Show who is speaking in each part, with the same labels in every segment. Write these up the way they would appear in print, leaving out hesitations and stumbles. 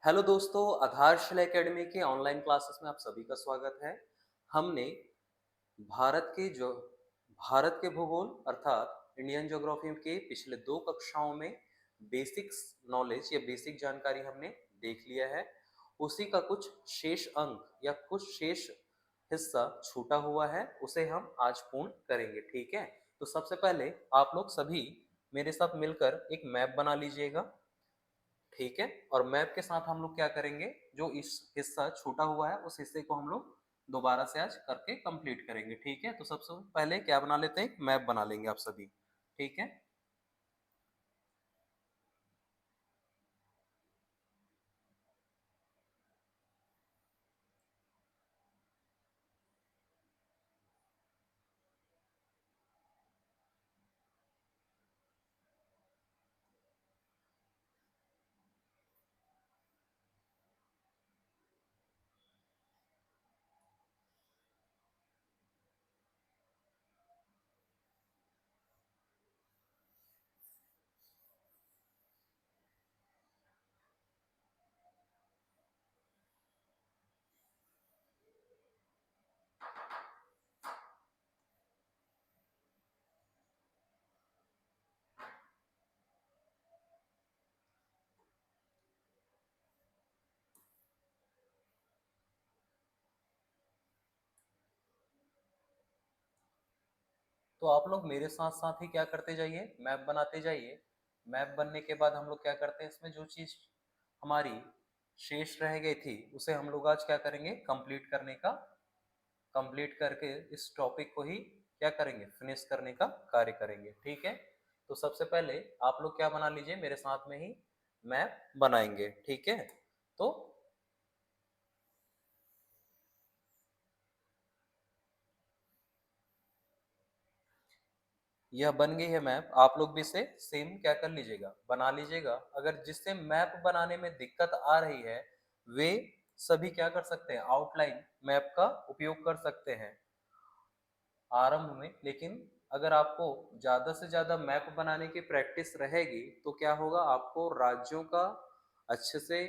Speaker 1: Hello दोस्तों, आधारशिला academy के ऑनलाइन क्लासेस में आप सभी का स्वागत है। हमने भारत के जो भारत के भूगोल अर्थात इंडियन ज्योग्राफी के पिछले 2 कक्षाओं में बेसिक्स नॉलेज या बेसिक जानकारी हमने देख लिया है। उसी का कुछ शेष अंक या कुछ शेष हिस्सा छूटा हुआ है, उसे हम आज पूर्ण करेंगे, ठीक है? तो सबसे पहले आप लोग सभी मेरे साथ मिलकर एक मैप बना लीजिएगा। ठीक है, और मैप के साथ हम लोग क्या करेंगे, जो इस हिस्सा छूटा हुआ है उस हिस्से को हम लोग दोबारा से आज करके कंप्लीट करेंगे। ठीक है, तो सबसे पहले क्या बना लेते हैं, मैप बना लेंगे आप सभी। ठीक है, तो आप लोग मेरे साथ साथ ही क्या करते जाइए, मैप बनाते जाइए। मैप बनने के बाद हम लोग क्या करते हैं, इसमें जो चीज हमारी शेष रह गई थी उसे हम लोग आज क्या करेंगे, कंप्लीट करके इस टॉपिक को ही क्या करेंगे, फिनिश करने का कार्य करेंगे। ठीक है, तो सबसे पहले आप लोग क्या बना लीजिए, मेरे साथ में ही मैप बनाएंगे। ठीक है, तो यह बन गई है मैप। आप लोग भी इसे सेम क्या कर लीजिएगा, बना लीजिएगा। अगर जिससे मैप बनाने में दिक्कत आ रही है वे सभी क्या कर सकते हैं, आउटलाइन मैप का उपयोग कर सकते हैं आरंभ में। लेकिन अगर आपको ज्यादा से ज्यादा मैप बनाने की प्रैक्टिस रहेगी तो क्या होगा, आपको राज्यों का अच्छे से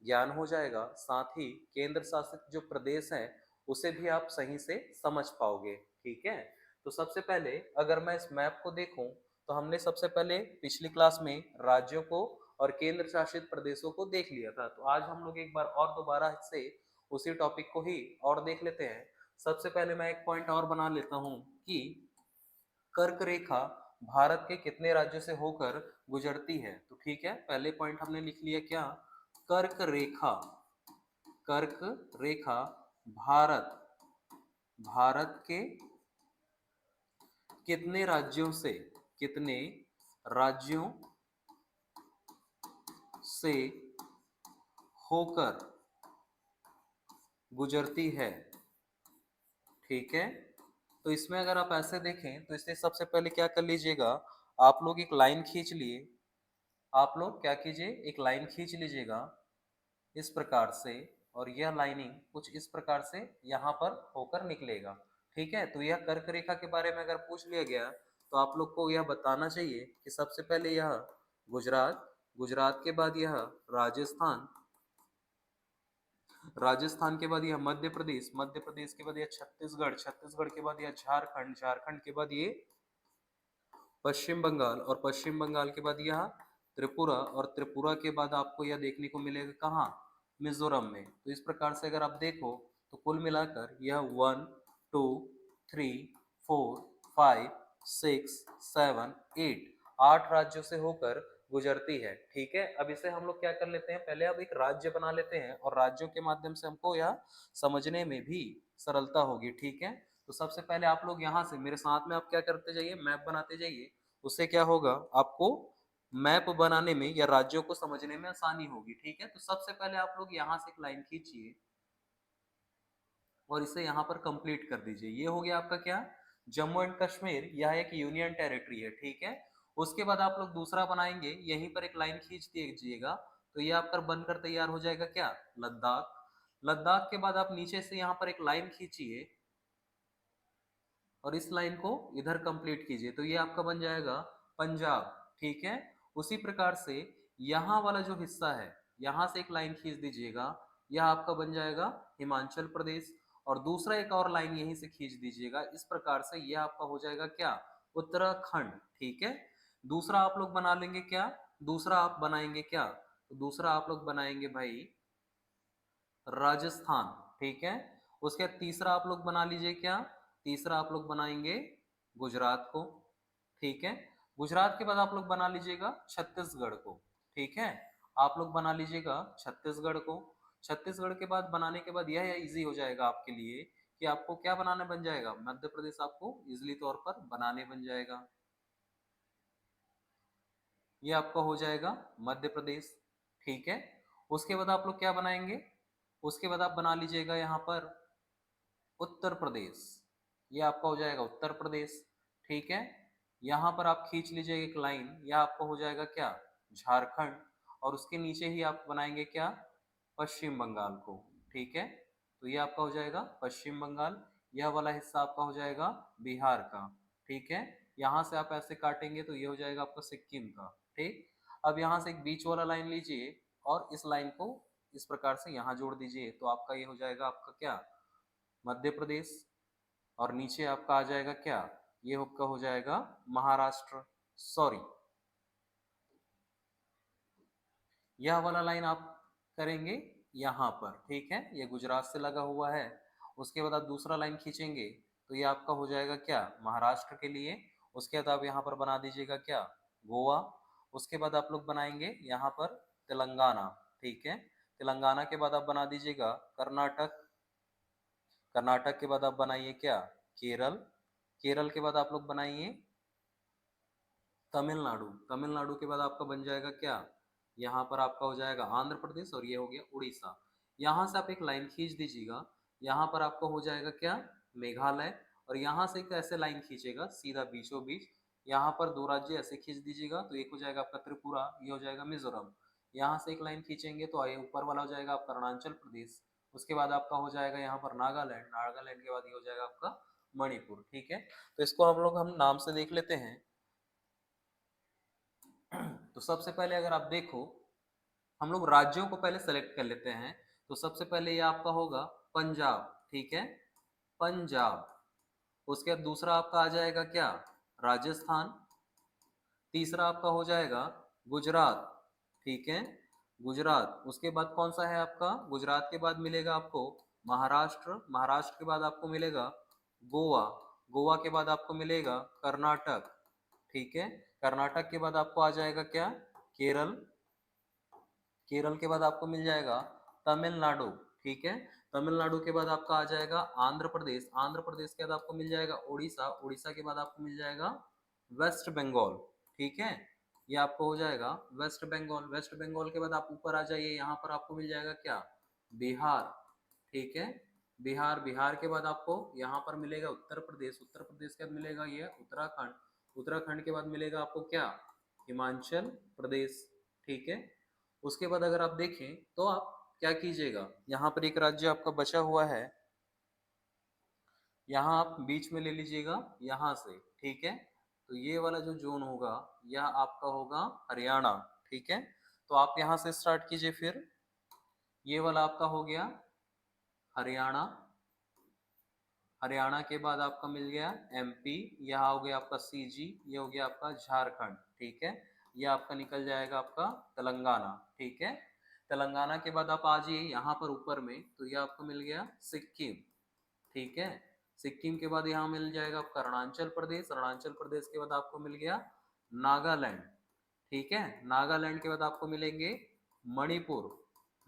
Speaker 1: ज्ञान हो जाएगा, साथ ही केंद्र शासित जो प्रदेश हैं उसे भी आप सही से समझ पाओगे। ठीक है, तो सबसे पहले अगर मैं इस मैप को देखूं तो हमने सबसे पहले पिछली क्लास में राज्यों को और केंद्र शासित प्रदेशों को देख लिया था। तो आज हम लोग एक बार और दोबारा से उसी टॉपिक को ही और देख लेते हैं। सबसे पहले मैं एक पॉइंट और बना लेता हूं कि कर्क रेखा भारत के कितने राज्यों से होकर गुजरती है। तो ठीक है, पहले पॉइंट हमने लिख लिया क्या, कर्क रेखा। कर्क रेखा भारत भारत के कितने राज्यों से, कितने राज्यों से होकर गुजरती है। ठीक है, तो इसमें अगर आप ऐसे देखें तो इससे सबसे पहले क्या कर लीजिएगा, आप लोग एक लाइन खींच लिए। आप लोग क्या कीजिए, एक लाइन खींच लीजिएगा इस प्रकार से, और यह लाइनिंग कुछ इस प्रकार से यहाँ पर होकर निकलेगा। ठीक है, तो यह कर्क रेखा के बारे में अगर पूछ लिया गया तो आप लोग को यह बताना चाहिए कि सबसे पहले यह गुजरात, गुजरात के बाद यह राजस्थान, राजस्थान के बाद यह मध्य प्रदेश, मध्य प्रदेश के बाद यह छत्तीसगढ़, छत्तीसगढ़ के बाद यह झारखंड, झारखंड के बाद ये पश्चिम बंगाल, और पश्चिम बंगाल के बाद यह त्रिपुरा, और त्रिपुरा के बाद आपको यह देखने को मिलेगा कहाँ, मिजोरम में। तो इस प्रकार से अगर आप देखो तो कुल मिलाकर यह 1 2 3 4 5 6 7 8 8 राज्यों से होकर गुजरती है। ठीक है, अब इसे हम लोग क्या कर लेते हैं, पहले अब एक राज्य बना लेते हैं और राज्यों के माध्यम से हमको यह समझने में भी सरलता होगी। ठीक है, तो सबसे पहले आप लोग यहाँ से मेरे साथ में आप क्या करते जाइए, मैप बनाते जाइए। उससे क्या होगा, आपको मैप बनाने में या राज्यों को समझने में आसानी होगी। ठीक है, तो सबसे पहले आप लोग यहाँ से एक लाइन खींचिए और इसे यहाँ पर कंप्लीट कर दीजिए। ये हो गया आपका क्या, जम्मू एंड कश्मीर, यह एक यूनियन टेरिटरी है। ठीक है, उसके बाद आप लोग दूसरा बनाएंगे, यहीं पर एक लाइन खींच दीजिएगा तो ये आपका बनकर तैयार हो जाएगा क्या, लद्दाख। लद्दाख के बाद आप नीचे से यहाँ पर एक लाइन खींचिए और इस लाइन को इधर कंप्लीट कीजिए तो ये आपका बन जाएगा पंजाब। ठीक है, उसी प्रकार से यहाँ वाला जो हिस्सा है, यहाँ से एक लाइन खींच दीजिएगा, यह आपका बन जाएगा हिमाचल प्रदेश, और दूसरा एक और लाइन यहीं से खींच दीजिएगा। इस प्रकार से यह आपका हो जाएगा क्या, उत्तराखंड। ठीक है, दूसरा आप लोग बना लेंगे क्या, दूसरा आप बनाएंगे क्या, तो दूसरा आप लोग बनाएंगे भाई राजस्थान। ठीक है, उसके बाद तीसरा आप लोग बना लीजिए क्या, तीसरा आप लोग बनाएंगे गुजरात को। ठीक है, गुजरात के बाद आप लोग बना लीजिएगा छत्तीसगढ़ को। ठीक है, आप लोग बना लीजिएगा छत्तीसगढ़ को। छत्तीसगढ़ के बाद बनाने के बाद यह इजी हो जाएगा आपके लिए कि आपको क्या बनाना बन जाएगा, मध्य प्रदेश आपको इजिली तौर पर बनाने बन जाएगा। ये आपका हो जाएगा मध्य प्रदेश। ठीक है, उसके बाद आप लोग क्या बनाएंगे, उसके बाद आप बना लीजिएगा यहाँ पर उत्तर प्रदेश। ये आपका हो जाएगा उत्तर प्रदेश। ठीक है, यहाँ पर आप खींच लीजिए एक लाइन, यह आपका हो जाएगा क्या, झारखंड, और उसके नीचे ही आप बनाएंगे क्या, पश्चिम बंगाल को। ठीक है, तो ये आपका हो जाएगा पश्चिम बंगाल, यह वाला हिस्सा आपका हो जाएगा बिहार का। ठीक है, यहाँ से आप ऐसे काटेंगे तो ये हो जाएगा आपका सिक्किम का। ठीक, अब यहाँ से एक बीच वाला लाइन लीजिए और इस लाइन को इस प्रकार से यहाँ जोड़ दीजिए, तो आपका ये हो जाएगा आपका क्या, मध्य प्रदेश, और नीचे आपका आ जाएगा क्या, ये आपका हो जाएगा महाराष्ट्र। सॉरी, यह वाला लाइन आप करेंगे यहाँ पर। ठीक है, ये गुजरात से लगा हुआ है। उसके बाद आप दूसरा लाइन खींचेंगे तो ये आपका हो जाएगा क्या, महाराष्ट्र के लिए। उसके बाद आप यहाँ पर बना दीजिएगा क्या, गोवा। उसके बाद आप लोग बनाएंगे यहाँ पर तेलंगाना। ठीक है, तेलंगाना के बाद आप बना दीजिएगा कर्नाटक। कर्नाटक के बाद आप बनाइए क्या, केरल। केरल के बाद आप लोग बनाइए तमिलनाडु। तमिलनाडु के बाद आपका बन जाएगा क्या, यहाँ पर आपका हो जाएगा आंध्र प्रदेश, और ये हो गया उड़ीसा। यहाँ से आप एक लाइन खींच दीजिएगा, यहाँ पर आपका हो जाएगा क्या, मेघालय, और यहाँ से एक ऐसे लाइन खींचेगा सीधा बीचों बीच, यहाँ पर दो राज्य ऐसे खींच दीजिएगा तो एक हो जाएगा आपका त्रिपुरा, ये हो जाएगा मिजोरम। यहाँ से एक लाइन खींचेंगे तो ये ऊपर वाला हो जाएगा आपका अरुणाचल प्रदेश। उसके बाद आपका हो जाएगा यहाँ पर नागालैंड। नागालैंड के बाद ये हो जाएगा आपका मणिपुर। ठीक है, तो इसको हम नाम से देख लेते हैं। तो सबसे पहले अगर आप देखो, हम लोग राज्यों को पहले सेलेक्ट कर लेते हैं। तो सबसे पहले ये आपका होगा पंजाब। ठीक है, पंजाब। उसके बाद दूसरा आपका आ जाएगा क्या, राजस्थान। तीसरा आपका हो जाएगा गुजरात। ठीक है, गुजरात। उसके बाद कौन सा है आपका, गुजरात के बाद मिलेगा आपको महाराष्ट्र। महाराष्ट्र के बाद आपको मिलेगा गोवा। गोवा के बाद आपको मिलेगा कर्नाटक। ठीक है, कर्नाटक के बाद आपको आ जाएगा क्या, केरल। केरल के बाद आपको मिल जाएगा तमिलनाडु। ठीक है, तमिलनाडु के बाद आपका आ जाएगा आंध्र प्रदेश। आंध्र प्रदेश के बाद आपको मिल जाएगा उड़ीसा। उड़ीसा के बाद आपको मिल जाएगा वेस्ट बंगाल। ठीक है, ये आपको हो जाएगा वेस्ट बंगाल। वेस्ट बंगाल के बाद आप ऊपर आ जाइए, यहाँ पर आपको मिल जाएगा क्या, बिहार। ठीक है, बिहार। बिहार के बाद आपको यहाँ पर मिलेगा उत्तर प्रदेश। उत्तर प्रदेश के बाद मिलेगा ये उत्तराखंड। उत्तराखंड के बाद मिलेगा आपको क्या, हिमाचल प्रदेश। ठीक है, उसके बाद अगर आप देखें तो आप क्या कीजिएगा, यहाँ पर एक राज्य आपका बचा हुआ है, यहाँ आप बीच में ले लीजिएगा यहाँ से। ठीक है, तो ये वाला जो जोन होगा यह आपका होगा हरियाणा। ठीक है, तो आप यहाँ से स्टार्ट कीजिए। फिर ये वाला आपका हो गया हरियाणा। हरियाणा के बाद आपका मिल गया एमपी, यह हो गया आपका सीजी, ये हो गया आपका झारखंड। ठीक है, ये आपका निकल जाएगा आपका तेलंगाना। ठीक है, तेलंगाना के बाद आप आ जाइए यहाँ पर ऊपर में, तो ये आपको मिल गया सिक्किम। ठीक है, सिक्किम के बाद यहाँ मिल जाएगा आपका अरुणाचल प्रदेश। अरुणाचल प्रदेश के बाद आपको मिल गया नागालैंड। ठीक है, नागालैंड के बाद आपको मिलेंगे मणिपुर।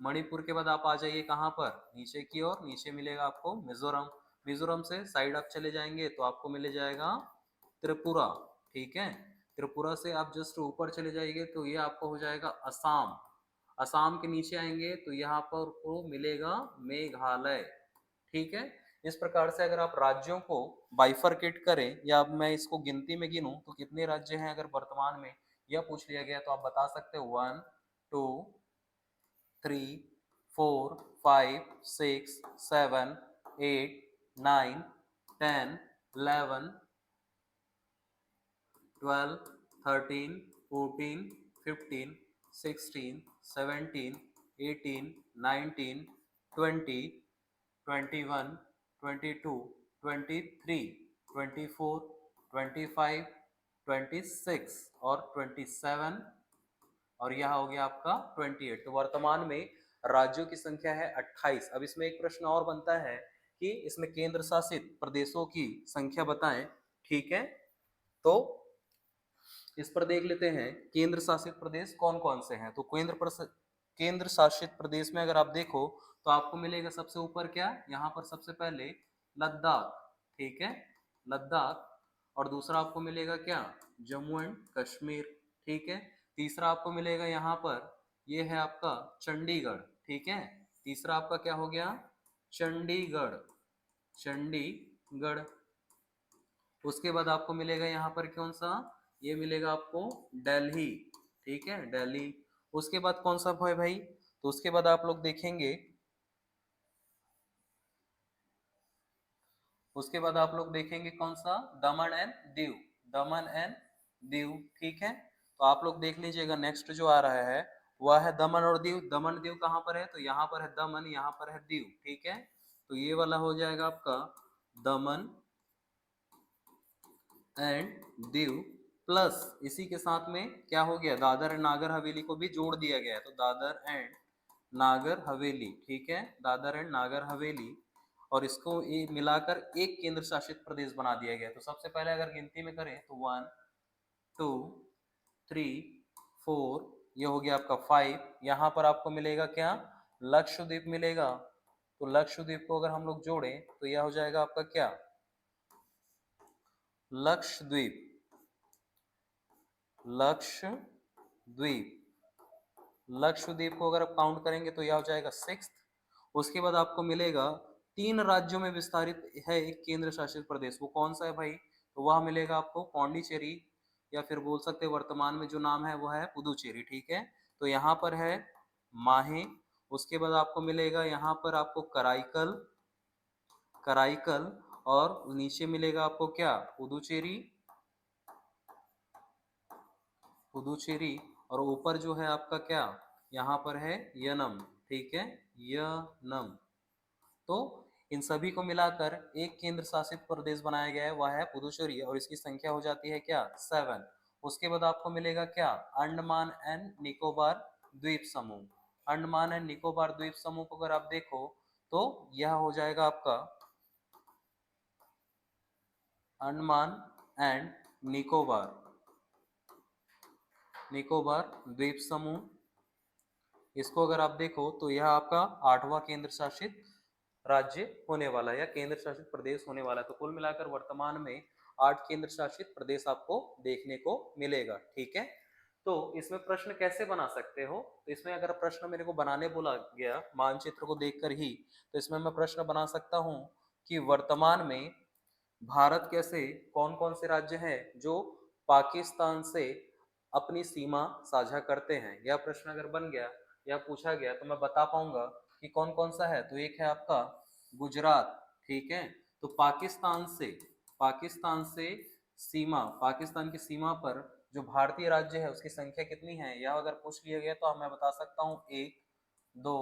Speaker 1: मणिपुर के बाद आप आ जाइए कहाँ पर, नीचे की ओर। नीचे मिलेगा आपको मिजोरम। मिजोरम से साइड आप चले जाएंगे तो आपको मिल जाएगा त्रिपुरा। ठीक है, त्रिपुरा से आप जस्ट ऊपर चले जाएंगे तो ये आपको हो जाएगा असम। असम के नीचे आएंगे तो यहाँ पर को मिलेगा मेघालय। ठीक है, इस प्रकार से अगर आप राज्यों को बाइफरकेट करें, या अब मैं इसको गिनती में गिनूं तो कितने राज्य हैं अगर वर्तमान में यह पूछ लिया गया, तो आप बता सकते हो 1 2 3 4 5 6 7 8 9 10 11 12 13 14 15 16 17 18, 19, 20, 21, 22, 23, 24, 25, 26 और 27 और यह हो गया आपका 28। तो वर्तमान में राज्यों की संख्या है 28। अब इसमें एक प्रश्न और बनता है कि इसमें केंद्र शासित प्रदेशों की संख्या बताएं। ठीक है, तो इस पर देख लेते हैं केंद्र शासित प्रदेश कौन कौन से हैं। तो केंद्र शासित प्रदेश में अगर आप देखो तो आपको मिलेगा सबसे ऊपर क्या, यहाँ पर सबसे पहले लद्दाख। ठीक है, लद्दाख। और दूसरा आपको मिलेगा क्या, जम्मू एंड कश्मीर। ठीक है, तीसरा आपको मिलेगा यहाँ पर, ये है आपका चंडीगढ़। ठीक है, तीसरा आपका क्या हो गया, चंडीगढ़, चंडीगढ़। उसके बाद आपको मिलेगा यहाँ पर कौन सा, ये मिलेगा आपको दिल्ली। ठीक है, दिल्ली। उसके बाद कौन सा है भाई, तो उसके बाद आप लोग देखेंगे, उसके बाद आप लोग देखेंगे कौन सा, दमन and Diu, Daman and Diu. ठीक है, तो आप लोग देख लीजिएगा नेक्स्ट जो आ रहा है वह है दमन और दीव। दमन दीव कहाँ पर है, तो यहाँ पर है दमन, यहाँ पर है दीव। ठीक है, तो ये वाला हो जाएगा आपका दमन एंड दीव, प्लस इसी के साथ में क्या हो गया, दादर एंड नागर हवेली को भी जोड़ दिया गया है। तो दादर एंड नागर हवेली। ठीक है, दादर एंड नागर हवेली, और इसको ये मिलाकर एक केंद्र शासित प्रदेश बना दिया गया। तो सबसे पहले अगर गिनती में करें तो 1, 2, 3, 4, ये हो गया आपका 5। यहाँ पर आपको मिलेगा क्या, लक्षद्वीप मिलेगा। तो लक्षद्वीप को अगर हम लोग जोड़ें तो यह हो जाएगा आपका क्या, लक्षद्वीप, लक्षद्वीप। लक्षद्वीप को अगर आप काउंट करेंगे तो यह हो जाएगा 6। उसके बाद आपको मिलेगा 3 राज्यों में विस्तारित है एक केंद्र शासित प्रदेश, वो कौन सा है भाई, तो वह मिलेगा आपको पौंडीचेरी, या फिर बोल सकते हैं वर्तमान में जो नाम है वह है पुदुचेरी। ठीक है, तो यहाँ पर है माहे। उसके बाद आपको मिलेगा यहाँ पर आपको कराईकल, कराईकल, और नीचे मिलेगा आपको क्या, पुदुचेरी, पुदुचेरी। और ऊपर जो है आपका क्या, यहाँ पर है यनम। ठीक है, यनम। तो इन सभी को मिलाकर एक केंद्र शासित प्रदेश बनाया गया है, वह है पुदुचेरी, और इसकी संख्या हो जाती है क्या, 7। उसके बाद आपको मिलेगा क्या, अंडमान एंड निकोबार द्वीप समूह। अंडमान एंड निकोबार द्वीप समूह को अगर आप देखो तो यह हो जाएगा आपका अंडमान एंड निकोबार, निकोबार द्वीप समूह। इसको अगर आप देखो तो यह आपका 8वां केंद्र शासित राज्य होने वाला है या केंद्र शासित प्रदेश होने वाला है। तो कुल मिलाकर वर्तमान में 8 केंद्र शासित प्रदेश आपको देखने को मिलेगा। ठीक है, तो इसमें प्रश्न कैसे बना सकते हो, तो इसमें अगर प्रश्न मेरे को बनाने बोला गया मानचित्र को देखकर ही, तो इसमें मैं प्रश्न बना सकता हूं कि वर्तमान में भारत कैसे, कौन कौन से राज्य हैं जो पाकिस्तान से अपनी सीमा साझा करते हैं। यह प्रश्न अगर बन गया या पूछा गया तो मैं बता पाऊंगा कि कौन कौन सा है। तो एक है आपका गुजरात। ठीक है, तो पाकिस्तान से सीमा, पाकिस्तान की सीमा पर जो भारतीय राज्य है उसकी संख्या कितनी है, यह अगर पूछ लिया गया तो मैं बता सकता हूँ 1, 2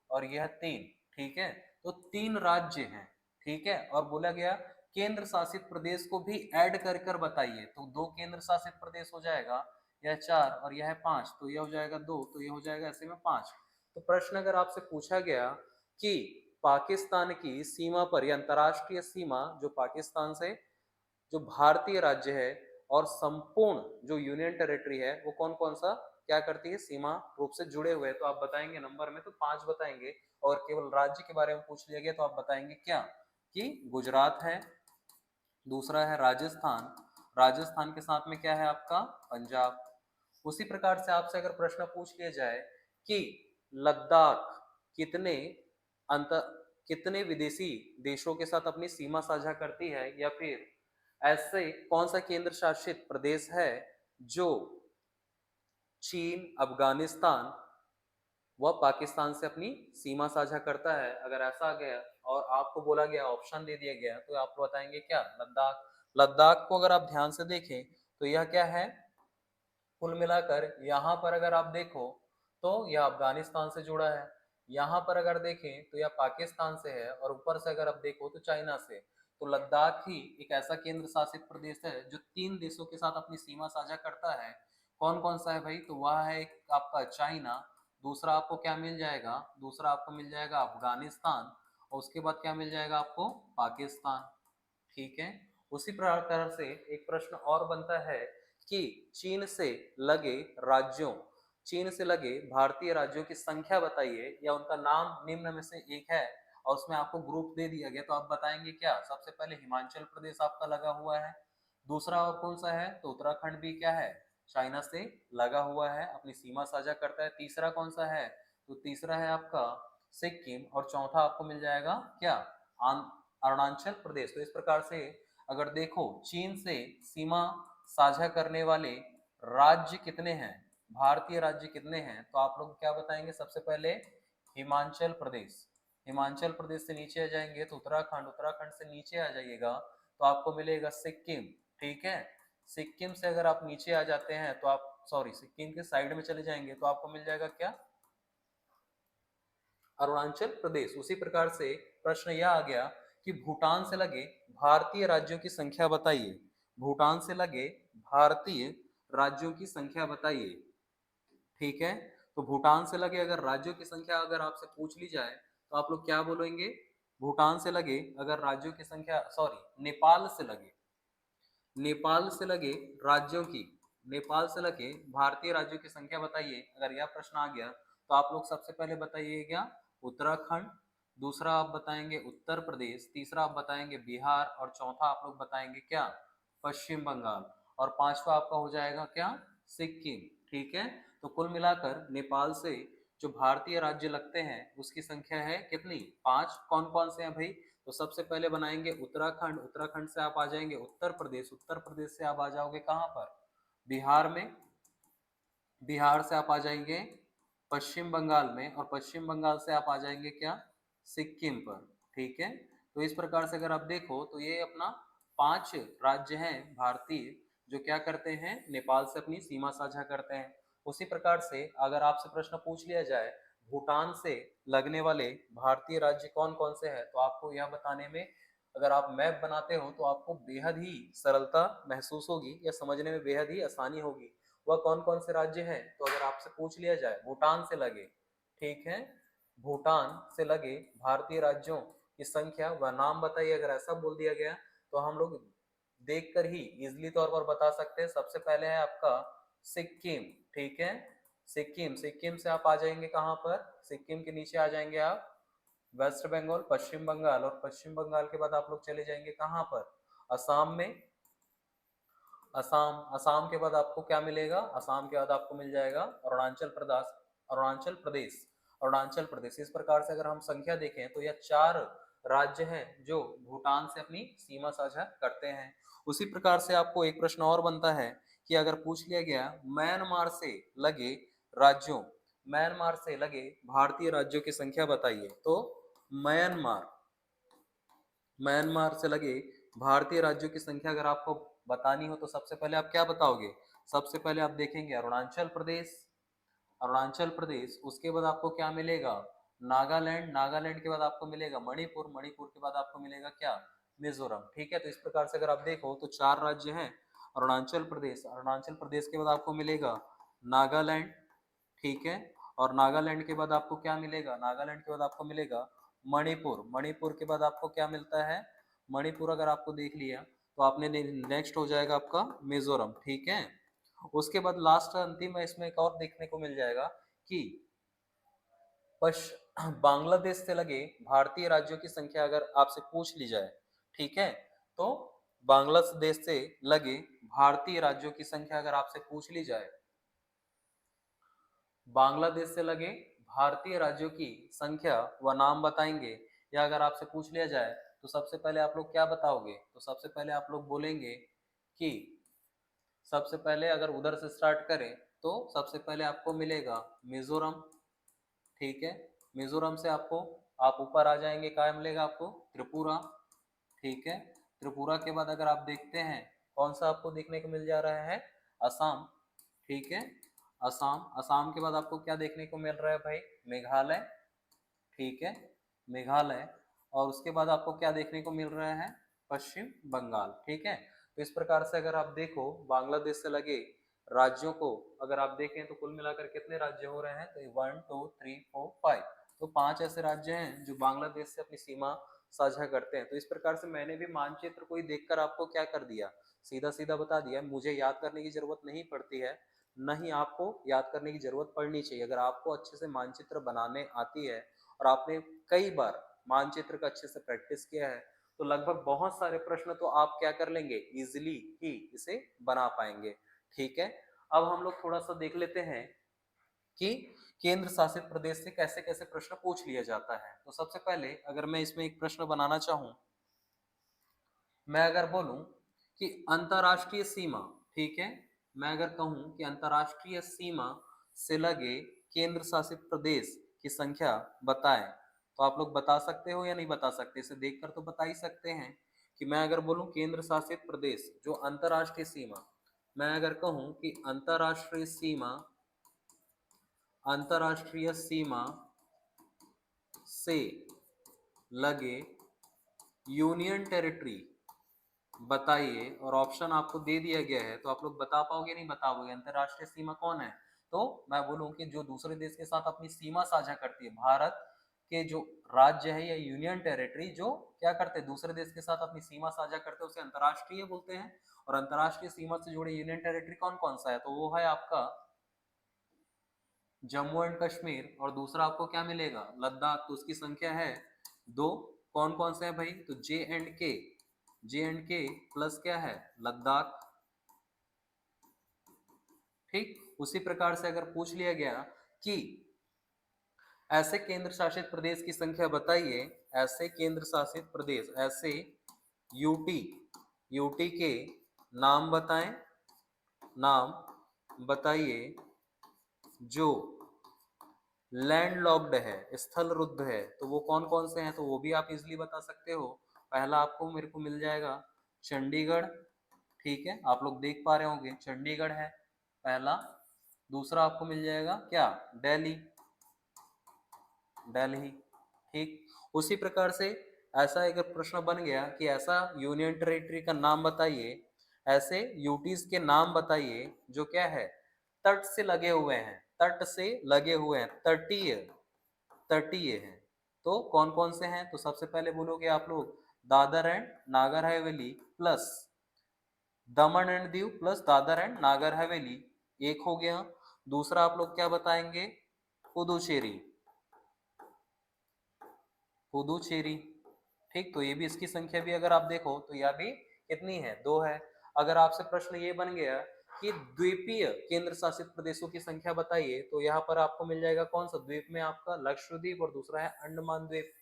Speaker 1: और यह 3। ठीक है, तो 3 राज्य हैं। ठीक है, और बोला गया केंद्र शासित प्रदेश को भी ऐड कर कर बताइए। तो 2 केंद्र शासित प्रदेश हो जाएगा, यह 4 और यह 5, तो यह हो जाएगा 2, तो यह हो जाएगा ऐसे में 5। तो प्रश्न अगर आपसे पूछा गया कि पाकिस्तान की सीमा पर या अंतरराष्ट्रीय सीमा जो पाकिस्तान से जो भारतीय राज्य है और संपूर्ण जो यूनियन टेरिटरी है वो कौन कौन सा क्या करती है, सीमा रूप से जुड़े हुए हैं, तो आप बताएंगे नंबर में तो 5 बताएंगे। और केवल राज्य के बारे में पूछ लिया गया तो आप बताएंगे क्या, कि गुजरात है, दूसरा है राजस्थान, राजस्थान के साथ में क्या है आपका पंजाब। उसी प्रकार से आपसे अगर प्रश्न पूछ लिया जाए कि लद्दाख कितने अंतर कितने विदेशी देशों के साथ अपनी सीमा साझा करती है, या फिर ऐसे कौन सा केंद्र शासित प्रदेश है जो चीन, अफगानिस्तान व पाकिस्तान से अपनी सीमा साझा करता है। अगर ऐसा आ गया और आपको बोला गया, ऑप्शन दे दिया गया, तो आप बताएंगे क्या, लद्दाख। लद्दाख को अगर आप ध्यान से देखें तो यह क्या है, कुल मिलाकर यहाँ पर अगर आप देखो तो यह अफगानिस्तान से जुड़ा है। यहाँ पर अगर देखें तो यह पाकिस्तान से है, और ऊपर से अगर आप देखो तो चाइना से। तो लद्दाख ही एक ऐसा केंद्र शासित प्रदेश है जो 3 देशों के साथ अपनी सीमा साझा करता है। कौन कौन सा है भाई? तो वह है एक आपका चाइना, दूसरा आपको क्या मिल जाएगा? दूसरा आपको मिल जाएगा अफगानिस्तान, और उसके बाद क्या मिल जाएगा आपको? पाकिस्तान। ठीक है। उसी प्रकार से एक प्रश्न और बनता है कि चीन से लगे राज्यों, चीन से लगे भारतीय राज्यों की संख्या बताइए, या उनका नाम निम्न में से एक है, और उसमें आपको ग्रुप दे दिया गया, तो आप बताएंगे क्या? सबसे पहले हिमाचल प्रदेश आपका लगा हुआ है। दूसरा और कौन सा है? तो उत्तराखंड भी क्या है? चाइना से लगा हुआ है, अपनी सीमा साझा करता है। तीसरा कौन सा है? तो तीसरा है आपका सिक्किम, और चौथा आपको मिल जाएगा क्या? अरुणाचल प्रदेश। तो इस प्रकार से अगर देखो चीन से सीमा साझा करने वाले राज्य कितने हैं, भारतीय राज्य कितने हैं, तो आप लोग क्या बताएंगे? सबसे पहले हिमाचल प्रदेश, हिमाचल प्रदेश से नीचे आ जाएंगे तो उत्तराखंड, उत्तराखंड से नीचे आ जाइएगा तो आपको मिलेगा सिक्किम। ठीक है। सिक्किम से अगर आप नीचे आ जाते हैं तो आप, सॉरी, सिक्किम के साइड में चले जाएंगे तो आपको मिल जाएगा क्या? अरुणाचल प्रदेश। उसी प्रकार से प्रश्न यह आ गया कि भूटान से लगे भारतीय राज्यों की संख्या बताइए। भूटान से लगे भारतीय राज्यों की संख्या बताइए। ठीक है। तो भूटान से लगे अगर राज्यों की संख्या अगर आपसे पूछ ली जाए तो आप लोग क्या बोलेंगे? भूटान से लगे अगर राज्यों की संख्या, सॉरी, नेपाल से लगे, नेपाल से लगे राज्यों की, नेपाल से लगे भारतीय राज्यों की संख्या बताइए। अगर यह प्रश्न आ गया तो आप लोग सबसे पहले बताइएगा उत्तराखंड, दूसरा आप बताएंगे उत्तर प्रदेश, तीसरा आप बताएंगे बिहार, और चौथा आप लोग बताएंगे क्या? पश्चिम बंगाल, और पांचवा आपका हो जाएगा क्या? सिक्किम। ठीक है। तो कुल मिलाकर नेपाल से जो भारतीय राज्य लगते हैं उसकी संख्या है कितनी? 5। कौन कौन से हैं भाई? तो सबसे पहले बनाएंगे उत्तराखंड, उत्तराखंड से आप आ जाएंगे उत्तर प्रदेश, उत्तर प्रदेश से आप आ जाओगे कहाँ पर? बिहार में, बिहार से आप आ जाएंगे पश्चिम बंगाल में, और पश्चिम बंगाल से आप आ जाएंगे क्या? सिक्किम पर। ठीक है। तो इस प्रकार से अगर आप देखो तो ये अपना 5 राज्य हैं भारतीय जो क्या करते हैं? नेपाल से अपनी सीमा साझा करते हैं। उसी प्रकार से अगर आपसे प्रश्न पूछ लिया जाए भूटान से लगने वाले भारतीय राज्य कौन कौन से हैं, तो आपको यह बताने में, अगर आप मैप बनाते हो तो आपको बेहद ही सरलता महसूस होगी, या समझने में बेहद ही आसानी होगी। वह कौन कौन से राज्य हैं? तो अगर आपसे पूछ लिया जाए भूटान से लगे, ठीक है, भूटान से लगे भारतीय राज्यों की संख्या व नाम बताइए, अगर ऐसा बोल दिया गया तो हम लोग देखकर ही इजली तौर पर बता सकते हैं। सबसे पहले है आपका सिक्किम। ठीक है। सिक्किम, सिक्किम से आप आ जाएंगे कहाँ पर? सिक्किम के नीचे आ जाएंगे आप वेस्ट बंगाल, पश्चिम बंगाल, और पश्चिम बंगाल के बाद आप लोग चले जाएंगे कहाँ पर? असम में। असम, असम के बाद आपको क्या मिलेगा? असम के बाद आपको मिल जाएगा अरुणाचल प्रदेश, अरुणाचल प्रदेश, अरुणाचल प्रदेश। इस प्रकार से अगर हम संख्या देखें तो यह 4 राज्य हैं जो भूटान से अपनी सीमा साझा करते हैं। उसी प्रकार से आपको एक प्रश्न और बनता है कि अगर पूछ लिया गया म्यांमार से लगे राज्यों, म्यांमार से लगे भारतीय राज्यों की संख्या बताइए, तो म्यांमार, म्यांमार से लगे भारतीय राज्यों की संख्या अगर आपको बतानी हो तो सबसे पहले आप क्या बताओगे? सबसे पहले आप देखेंगे अरुणाचल प्रदेश, अरुणाचल प्रदेश, उसके बाद आपको क्या मिलेगा? नागालैंड, नागालैंड के बाद आपको मिलेगा मणिपुर, मणिपुर के बाद आपको मिलेगा क्या? मिजोरम। ठीक है। तो इस प्रकार से अगर आप देखो तो 4 राज्य हैं अरुणाचल प्रदेश, अरुणाचल प्रदेश के बाद आपको मिलेगा नागालैंड। ठीक है। और नागालैंड के बाद आपको क्या मिलेगा? नागालैंड के बाद आपको मिलेगा मणिपुर, मणिपुर के बाद आपको क्या मिलता है? मणिपुर अगर आपको देख लिया तो आपने नेक्स्ट हो जाएगा आपका मिजोरम। ठीक है। उसके बाद लास्ट अंतिम में इसमें एक और देखने को मिल जाएगा कि पश बांग्लादेश से लगे भारतीय राज्यों की संख्या अगर आपसे पूछ ली जाए, ठीक है, तो बांग्लादेश से लगे भारतीय राज्यों की संख्या अगर आपसे पूछ ली जाए, बांग्लादेश से लगे भारतीय राज्यों की संख्या व नाम बताएंगे, या अगर आपसे पूछ लिया जाए तो सबसे पहले आप लोग क्या बताओगे? तो सबसे पहले आप लोग बोलेंगे कि सबसे पहले अगर उधर से स्टार्ट करें तो सबसे पहले आपको मिलेगा मिजोरम। ठीक है। मिजोरम से आपको, आप ऊपर आ जाएंगे, क्या मिलेगा आपको? त्रिपुरा। ठीक है। त्रिपुरा के बाद अगर आप देखते हैं कौन सा आपको देखने को मिल जा रहा है? असम। ठीक है। असम, असम के बाद आपको क्या देखने को मिल रहा है भाई, मेघालय, ठीक है, मेघालय, और उसके बाद आपको क्या देखने को मिल रहा है, पश्चिम बंगाल, ठीक है। तो इस प्रकार से अगर आप देखो बांग्लादेश से लगे राज्यों को अगर आप देखें तो कुल मिलाकर कितने राज्य हो रहे हैं, तो 1 2 3 4 5, तो 5 ऐसे राज्य हैं जो बांग्लादेश से अपनी सीमा साझा करते हैं। तो इस प्रकार से मैंने भी मानचित्र को ही देखकर आपको क्या कर दिया, सीधा सीधा बता दिया, मुझे याद करने की जरूरत नहीं पड़ती है, न ही आपको याद करने की जरूरत पड़नी चाहिए। अगर आपको अच्छे से मानचित्र बनाने आती है और आपने कई बार मानचित्र का अच्छे से प्रैक्टिस किया है, तो लगभग बहुत सारे प्रश्न तो आप क्या कर लेंगे, इजिली ही इसे बना पाएंगे, ठीक है। अब हम लोग थोड़ा सा देख लेते हैं कि केंद्र शासित प्रदेश से कैसे कैसे प्रश्न पूछ लिया जाता है। तो सबसे पहले अगर मैं इसमें एक प्रश्न बनाना चाहूं, मैं अगर बोलूं कि अंतरराष्ट्रीय सीमा, ठीक है, मैं अगर कहूं कि अंतरराष्ट्रीय सीमा से लगे केंद्र शासित प्रदेश की संख्या बताएं, तो आप लोग बता सकते हो या नहीं बता सकते, इसे देखकर तो बता ही सकते हैं कि मैं अगर बोलूं केंद्र शासित प्रदेश जो अंतरराष्ट्रीय सीमा, मैं अगर कहूं कि अंतरराष्ट्रीय सीमा से लगे यूनियन टेरिटरी बताइए, और ऑप्शन आपको दे दिया गया है, तो आप लोग बता पाओगे नहीं बता पाओगे अंतरराष्ट्रीय सीमा कौन है। तो मैं बोलूं कि जो दूसरे देश के साथ अपनी सीमा साझा करती है, भारत के जो राज्य है या यूनियन टेरिटरी जो क्या करते हैं दूसरे देश के साथ अपनी सीमा साझा करते हैं, उसे अंतरराष्ट्रीय बोलते हैं। और अंतरराष्ट्रीय सीमा से जुड़े यूनियन टेरिटरी कौन कौन सा है, तो वो है आपका जम्मू एंड कश्मीर, और दूसरा आपको क्या मिलेगा, लद्दाख, तो उसकी संख्या है 2। कौन कौन से है भाई, तो जे एंड के प्लस क्या है, लद्दाख, ठीक। उसी प्रकार से अगर पूछ लिया गया कि ऐसे केंद्र शासित प्रदेश की संख्या बताइए, ऐसे केंद्र शासित प्रदेश, ऐसे यूटी यूटी के नाम बताएं, नाम बताइए जो लैंडलॉक्ड है, स्थल रुद्ध है, तो वो कौन कौन से हैं, तो वो भी आप इजिली बता सकते हो। पहला आपको मेरे को मिल जाएगा चंडीगढ़, ठीक है, आप लोग देख पा रहे होंगे चंडीगढ़ है पहला। दूसरा आपको मिल जाएगा क्या, दिल्ली, दिल्ली, ठीक। उसी प्रकार से ऐसा एक प्रश्न बन गया कि ऐसा यूनियन टेरिटरी का नाम बताइए, ऐसे यूटीज के नाम बताइए जो क्या है, तट से लगे हुए हैं, तट से लगे हुए हैं, तटीय तटीय हैं। तो कौन कौन से हैं, तो सबसे पहले बोलोगे आप लोग Dadar and Nagar Haveli plus Daman and Diu plus Dadar and Nagar Haveli, एक हो गया। दूसरा आप लोग क्या बताएंगे, पुदुचेरी, पुदुचेरी, ठीक। तो ये भी इसकी संख्या भी अगर आप देखो तो यह भी कितनी है, 2 है। अगर आपसे प्रश्न ये बन गया कि द्वीपीय केंद्र शासित प्रदेशों की संख्या बताइए, तो यहाँ पर आपको मिल जाएगा कौन सा द्वीप में, आपका लक्षद्वीप, और दूसरा है अंडमान द्वीप।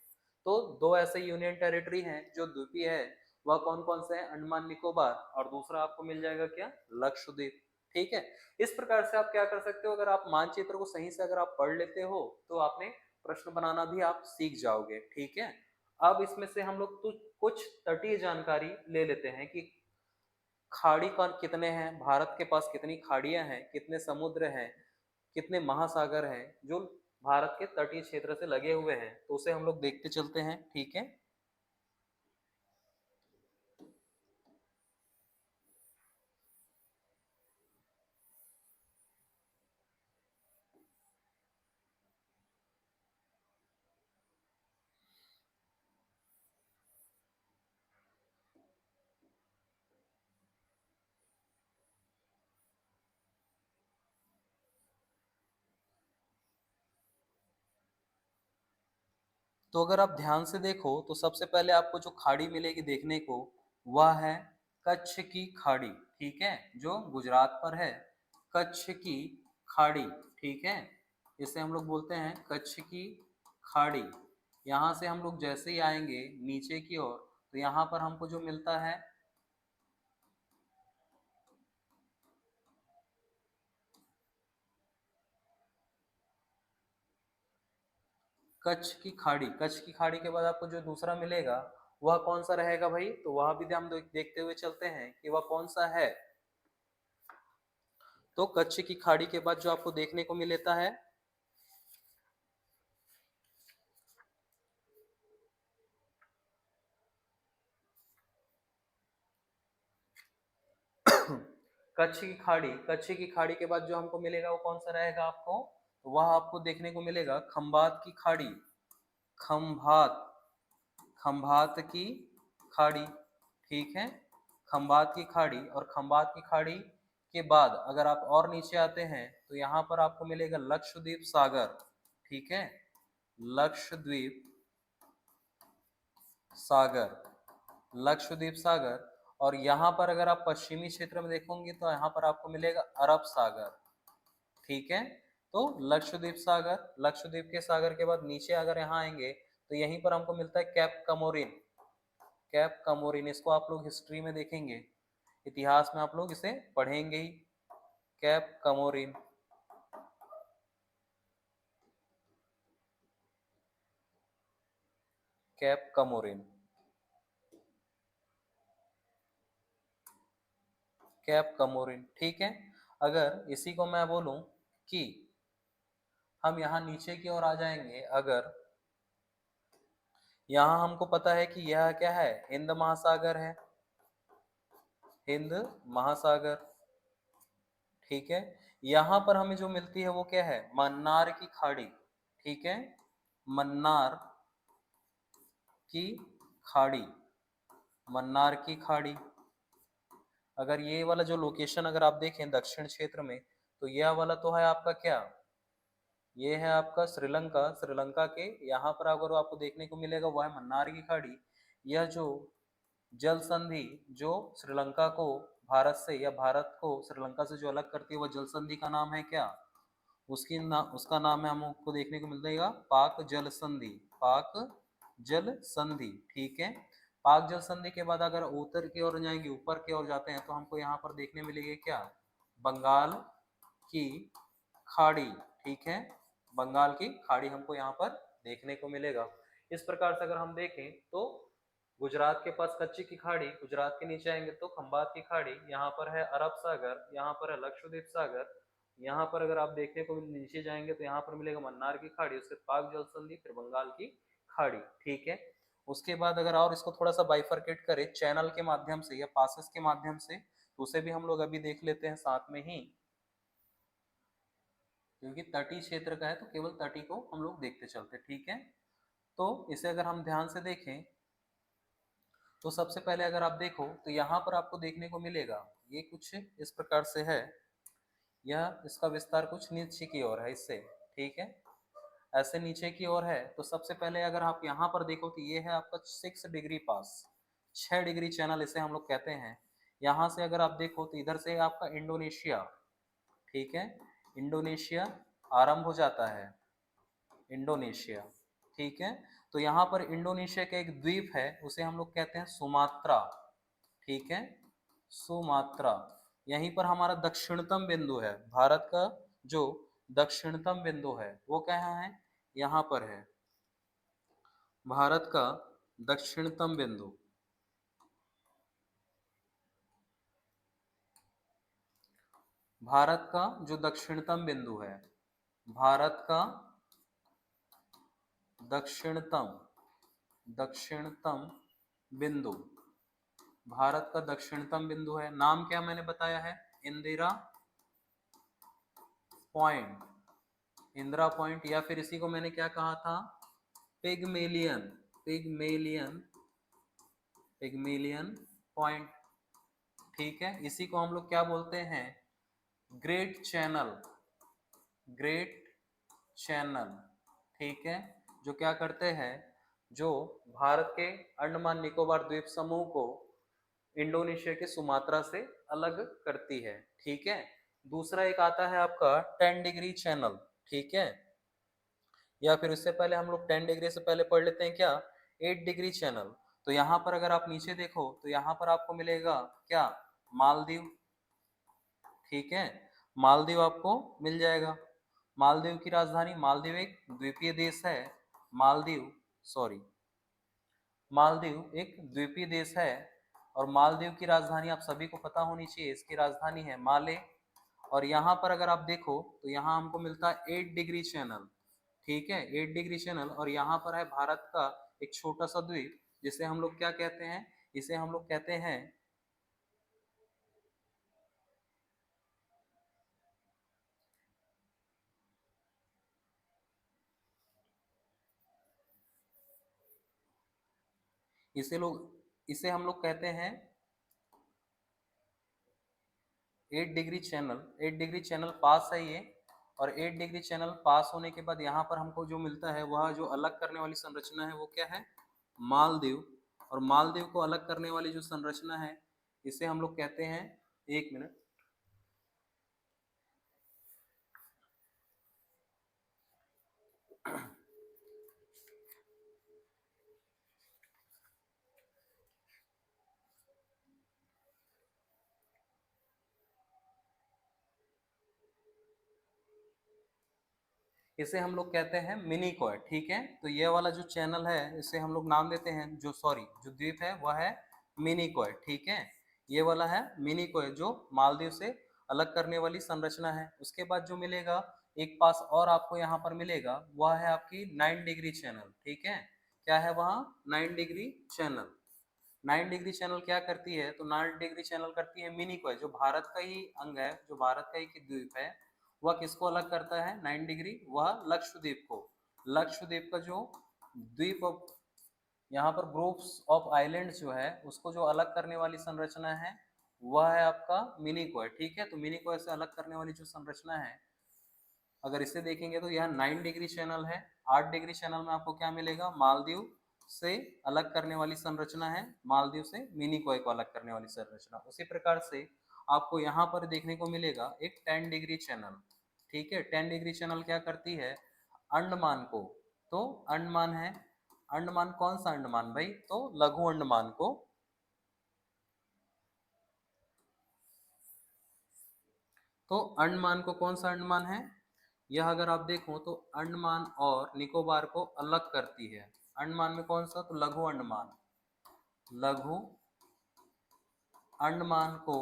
Speaker 1: तो 2 ऐसे यूनियन टेरिटरी हैं जो द्वीपीय है, वह कौन कौन से हैं, अंडमान निकोबार, और दूसरा आपको मिल जाएगा क्या, लक्षद्वीप, ठीक है। इस प्रकार से आप क्या कर सकते हो, अगर आप मानचित्र को सही से अगर आप पढ़ लेते हो तो आपने प्रश्न बनाना भी आप सीख जाओगे, ठीक है। अब इसमें से हम लोग तो कुछ तटीय जानकारी ले लेते हैं कि खाड़ी कौन कितने हैं, भारत के पास कितनी खाड़ियां हैं, कितने समुद्र हैं, कितने महासागर हैं जो भारत के तटीय क्षेत्र से लगे हुए हैं, तो उसे हम लोग देखते चलते हैं, ठीक है। तो अगर आप ध्यान से देखो तो सबसे पहले आपको जो खाड़ी मिलेगी देखने को, वह है कच्छ की खाड़ी, ठीक है, जो गुजरात पर है, कच्छ की खाड़ी, ठीक है, इसे हम लोग बोलते हैं कच्छ की खाड़ी। यहाँ से हम लोग जैसे ही आएंगे नीचे की ओर, तो यहाँ पर हमको जो मिलता है कच्छ की खाड़ी, कच्छ की खाड़ी के बाद आपको जो दूसरा मिलेगा वह कौन सा रहेगा भाई, तो वह भी हम देखते हुए चलते हैं कि वह कौन सा है। तो कच्छ की खाड़ी के बाद जो आपको देखने को मिलता है कच्छ की खाड़ी के बाद जो हमको मिलेगा वो कौन सा रहेगा आपको, तो वह आपको देखने को मिलेगा खंभात की खाड़ी। खंभात खंभात की खाड़ी, ठीक है, खंभात की खाड़ी। और खंभात की खाड़ी के बाद अगर आप और नीचे आते हैं तो यहाँ पर आपको मिलेगा लक्षद्वीप सागर, ठीक है, लक्षद्वीप सागर, लक्षद्वीप सागर। और यहाँ पर अगर आप पश्चिमी क्षेत्र में देखोगे तो यहाँ पर आपको मिलेगा अरब सागर, ठीक है। तो लक्षद्वीप सागर, लक्षद्वीप के सागर के बाद नीचे अगर यहाँ आएंगे तो यहीं पर हमको मिलता है कैप कमोरिन। कैप कमोरिन, इसको आप लोग हिस्ट्री में देखेंगे, इतिहास में आप लोग इसे पढ़ेंगे ही। Cap Comorin, cap Comorin, cap Comorin, ठीक है। अगर इसी को मैं बोलूं कि हम यहाँ नीचे की ओर आ जाएंगे, अगर यहाँ हमको पता है कि यह क्या है, हिंद महासागर है, हिंद महासागर, ठीक है। यहाँ पर हमें जो मिलती है वो क्या है, मन्नार की खाड़ी, ठीक है, मन्नार की खाड़ी, मन्नार की खाड़ी। अगर ये वाला जो लोकेशन अगर आप देखें दक्षिण क्षेत्र में, तो यह वाला तो है आपका क्या, ये है आपका श्रीलंका। श्रीलंका के यहाँ पर अगर आपको देखने को मिलेगा वह है मन्नार की खाड़ी। यह जो जल संधि जो श्रीलंका को भारत से या भारत को श्रीलंका से जो अलग करती है वह जल संधि का नाम है क्या, उसका नाम है, हमको देखने को मिलेगा पाक जल संधि, पाक जल संधि, ठीक है। पाक जल संधि के बाद अगर उत्तर की ओर जाएंगे, ऊपर की ओर जाते हैं तो हमको यहाँ पर देखने मिलेगी क्या, बंगाल की खाड़ी, ठीक है, बंगाल की खाड़ी हमको यहाँ पर देखने को मिलेगा। इस प्रकार से अगर हम देखें तो गुजरात के पास कच्ची की खाड़ी, गुजरात के नीचे आएंगे तो खंबात की खाड़ी, यहाँ पर है अरब सागर, यहाँ पर है लक्षद्वीप सागर। यहाँ पर अगर आप देखने को नीचे जाएंगे तो यहाँ पर मिलेगा मन्नार की खाड़ी, उसके पाक जल संधि, फिर बंगाल की खाड़ी, ठीक है। उसके बाद अगर और इसको थोड़ा सा बाइफरकेट करें चैनल के माध्यम से या पासेस के माध्यम से, तो उसे भी हम लोग अभी देख लेते हैं साथ में ही, क्योंकि तटीय क्षेत्र का है तो केवल तटीय को हम लोग देखते चलते, ठीक है। तो इसे अगर हम ध्यान से देखें तो सबसे पहले अगर आप देखो तो यहाँ पर आपको देखने को मिलेगा ये कुछ इस प्रकार से है, यह इसका विस्तार कुछ नीचे की ओर है इससे, ठीक है, ऐसे नीचे की ओर है। तो सबसे पहले अगर आप यहाँ पर देखो तो ये है आपका 6 डिग्री पास, 6 डिग्री चैनल इसे हम लोग कहते हैं। यहाँ से अगर आप देखो तो इधर से आपका इंडोनेशिया, ठीक है, इंडोनेशिया आरंभ हो जाता है, इंडोनेशिया, ठीक है। तो यहाँ पर इंडोनेशिया का एक द्वीप है उसे हम लोग कहते हैं सुमात्रा, ठीक है, सुमात्रा। यहीं पर हमारा दक्षिणतम बिंदु है, भारत का जो दक्षिणतम बिंदु है वो कहाँ है, यहाँ पर है, भारत का दक्षिणतम बिंदु, भारत का जो दक्षिणतम बिंदु है, भारत का दक्षिणतम, दक्षिणतम बिंदु, भारत का दक्षिणतम बिंदु है। नाम क्या मैंने बताया है, इंदिरा पॉइंट, इंदिरा पॉइंट, या फिर इसी को मैंने क्या कहा था, पिगमेलियन, पिगमेलियन, पिगमेलियन पॉइंट, ठीक है। इसी को हम लोग क्या बोलते हैं, ग्रेट चैनल, ग्रेट चैनल, ठीक है। जो क्या करते हैं, जो भारत के अंडमान निकोबार द्वीप समूह को इंडोनेशिया के सुमात्रा से अलग करती है, ठीक है। दूसरा एक आता है आपका 10 डिग्री चैनल, ठीक है, या फिर उससे पहले हम लोग 10 डिग्री से पहले पढ़ लेते हैं क्या, 8 डिग्री चैनल। तो यहाँ पर अगर आप नीचे देखो तो यहाँ पर आपको मिलेगा क्या, मालदीव, ठीक है, मालदीव आपको मिल जाएगा। मालदीव की राजधानी, मालदीव एक द्वीपीय देश है, मालदीव, सॉरी, मालदीव एक द्वीपीय देश है। और मालदीव की राजधानी आप सभी को पता होनी चाहिए, इसकी राजधानी है माले। और यहाँ पर अगर आप देखो तो यहाँ हमको मिलता है 8 डिग्री चैनल, ठीक है, 8 डिग्री चैनल। और यहाँ पर है भारत का एक छोटा सा द्वीप, जिसे हम लोग क्या कहते हैं, इसे हम लोग कहते हैं, इसे हम लोग कहते हैं 8 डिग्री चैनल। 8 डिग्री चैनल पास है ये, और 8 डिग्री चैनल पास होने के बाद यहाँ पर हमको जो मिलता है, वह जो अलग करने वाली संरचना है वो क्या है, मालदीव। और मालदीव को अलग करने वाली जो संरचना है, इसे हम लोग कहते हैं, एक मिनट, इसे हम लोग कहते हैं मिनीकॉय, ठीक है। तो ये वाला जो चैनल है, इसे हम लोग नाम देते हैं, जो सॉरी जो द्वीप है वह है मिनीकॉय, ठीक है। ये वाला है मिनीकॉय, जो मालदीव से अलग करने वाली संरचना है। उसके बाद जो मिलेगा एक पास और आपको यहाँ पर मिलेगा, वह है आपकी 9 डिग्री चैनल, ठीक है। क्या है वहाँ, 9 डिग्री चैनल। 9 डिग्री चैनल क्या करती है, तो 9 डिग्री चैनल करती है मिनीकॉय, जो भारत का ही अंग है, जो भारत का ही द्वीप है। वह किसको अलग करता है 9 डिग्री, वह लक्षद्वीप को। लक्षद्वीप का जो द्वीप ऑफ, यहाँ पर ग्रुप्स ऑफ आइलैंड्स जो है, उसको जो अलग करने वाली संरचना है, वह है आपका मिनीकॉय, ठीक है। तो मिनीकॉय से अलग करने वाली जो संरचना है, अगर इसे देखेंगे तो यह 9 डिग्री चैनल है। 8 डिग्री चैनल में आपको क्या मिलेगा, मालदीव से अलग करने वाली संरचना है, मालदीव से मिनीकॉय को अलग करने वाली संरचना। उसी प्रकार से आपको यहाँ पर देखने को मिलेगा एक 10 डिग्री चैनल, ठीक है। 10 डिग्री चैनल क्या करती है, अंडमान को, तो अंडमान है, अंडमान कौन सा अंडमान भाई, तो लघु अंडमान को, तो अंडमान को कौन सा अंडमान है, यह अगर आप देखो तो अंडमान और निकोबार को अलग करती है। अंडमान में कौन सा, तो लघु अंडमान, लघु अंडमान को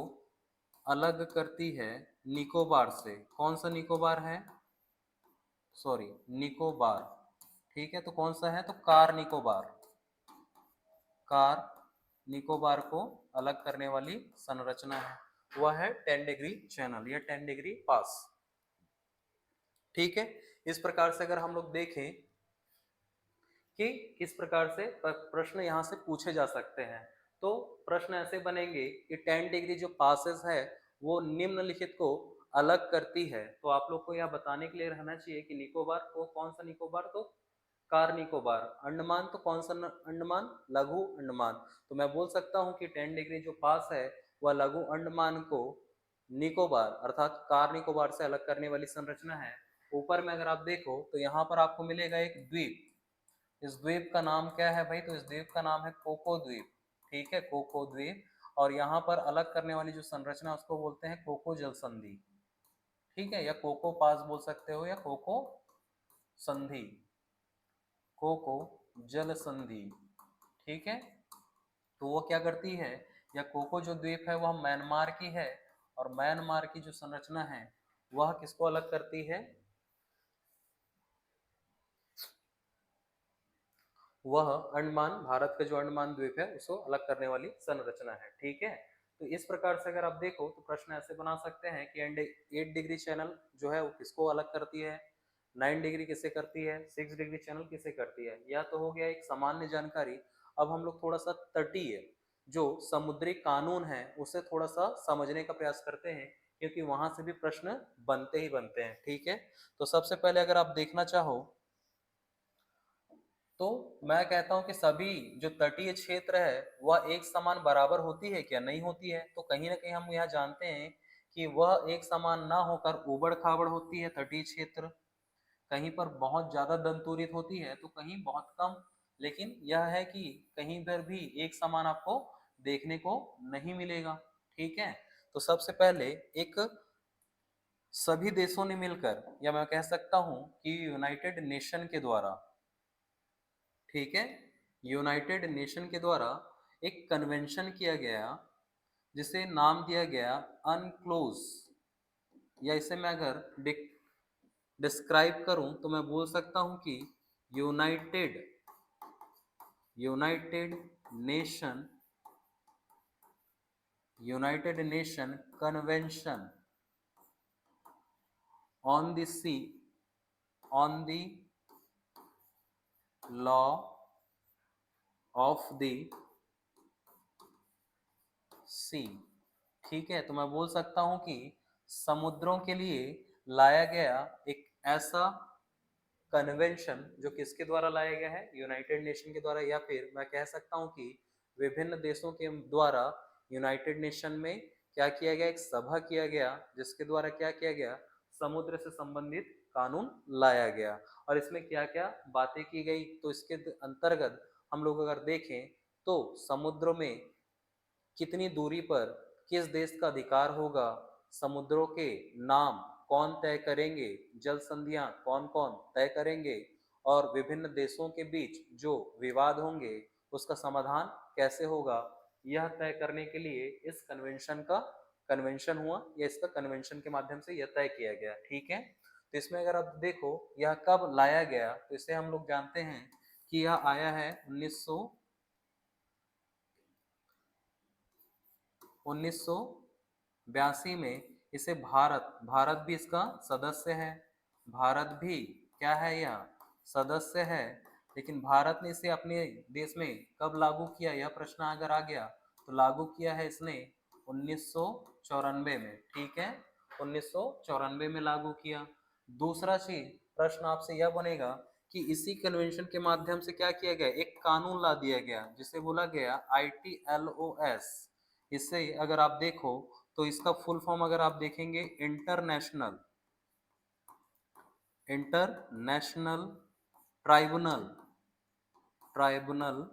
Speaker 1: अलग करती है निकोबार से। कौन सा निकोबार है, सॉरी निकोबार, ठीक है। तो कौन सा है, तो कार निकोबार, कार निकोबार को अलग करने वाली संरचना है, वह है 10 डिग्री चैनल या 10 डिग्री पास, ठीक है। इस प्रकार से अगर हम लोग देखें कि किस प्रकार से प्रश्न यहाँ से पूछे जा सकते हैं, तो प्रश्न ऐसे बनेंगे कि 10 डिग्री जो पासेस है, वो निम्नलिखित को अलग करती है। तो आप लोग को यह बताने के लिए रहना चाहिए कि निकोबार को कौन सा निकोबार, तो कार निकोबार। अंडमान तो कौन सा अंडमान, लघु अंडमान। तो मैं बोल सकता हूँ कि 10 डिग्री जो पास है, वह लघु अंडमान को निकोबार अर्थात कार निकोबार से अलग करने वाली संरचना है। ऊपर में अगर आप देखो तो यहाँ पर आपको मिलेगा एक द्वीप। इस द्वीप का नाम क्या है भाई, तो इस द्वीप का नाम है कोको द्वीप, ठीक है, कोको द्वीप। और यहाँ पर अलग करने वाली जो संरचना उसको बोलते हैं कोको जल संधि, ठीक है, या कोको पास बोल सकते हो, या कोको संधि, कोको जल संधि, ठीक है। तो वो क्या करती है, या कोको जो द्वीप है वह म्यांमार की है, और म्यांमार की जो संरचना है वह किसको अलग करती है, वह अंडमान, भारत का जो अंडमान द्वीप है उसको अलग करने वाली संरचना है, ठीक है। तो इस प्रकार से अगर आप देखो तो प्रश्न ऐसे बना सकते हैं कि 8 डिग्री चैनल जो है वो किसको अलग करती है, 9 डिग्री किसे करती है, 6 डिग्री चैनल किसे करती है। यह तो हो गया एक सामान्य जानकारी। अब हम लोग थोड़ा सा तटीय जो समुद्री कानून है उसे थोड़ा सा समझने का प्रयास करते हैं, क्योंकि वहां से भी प्रश्न बनते ही बनते हैं, ठीक है। तो सबसे पहले अगर आप देखना चाहो तो मैं कहता हूं कि सभी जो तटीय क्षेत्र है वह एक समान बराबर होती है क्या, नहीं होती है। तो कहीं ना कहीं हम यह जानते हैं कि वह एक समान ना होकर उबड़ खाबड़ होती है तटीय क्षेत्र, कहीं पर बहुत ज्यादा दंतुरित होती है तो कहीं बहुत कम। लेकिन यह है कि कहीं पर भी एक समान आपको देखने को नहीं मिलेगा, ठीक है। तो सबसे पहले एक सभी देशों ने मिलकर, या मैं कह सकता हूं कि यूनाइटेड नेशन के द्वारा, ठीक है, यूनाइटेड नेशन के द्वारा एक कन्वेंशन किया गया, जिसे नाम दिया गया अनक्लोज या इसे मैं अगर डिस्क्राइब करूं तो मैं बोल सकता हूं कि United United Nation United Nation Convention on the sea on the law of the sea. ठीक है, तो मैं बोल सकता हूं कि समुद्रों के लिए लाया गया एक ऐसा कन्वेंशन जो किसके द्वारा लाया गया है, यूनाइटेड नेशन के द्वारा, या फिर मैं कह सकता हूं कि विभिन्न देशों के द्वारा यूनाइटेड नेशन में क्या किया गया, एक सभा किया गया जिसके द्वारा क्या किया गया, समुद्र से संबंधित कानून लाया गया। और इसमें क्या क्या बातें की गई, तो इसके अंतर्गत हम लोग अगर देखें तो समुद्र में कितनी दूरी पर किस देश का अधिकार होगा, समुद्रों के नाम कौन तय करेंगे, जल संधियां कौन कौन तय करेंगे, और विभिन्न देशों के बीच जो विवाद होंगे उसका समाधान कैसे होगा, यह तय करने के लिए इस कन्वेंशन हुआ, या इसका कन्वेंशन के माध्यम से यह तय किया गया। ठीक है, तो इसमें अगर आप देखो यह कब लाया गया, तो इसे हम लोग जानते हैं कि यह आया है 1982 में। इसे भारत भी इसका सदस्य है, भारत भी क्या है, यह सदस्य है। लेकिन भारत ने इसे अपने देश में कब लागू किया, यह प्रश्न अगर आ गया तो लागू किया है इसने 1994 में। ठीक है, 1994 में लागू किया। दूसरा चीज प्रश्न आपसे यह बनेगा कि इसी कन्वेंशन के माध्यम से क्या किया गया, एक कानून ला दिया गया जिसे बोला गया ITLOS। इससे अगर आप देखो तो इसका फुल फॉर्म अगर आप देखेंगे, international tribunal tribunal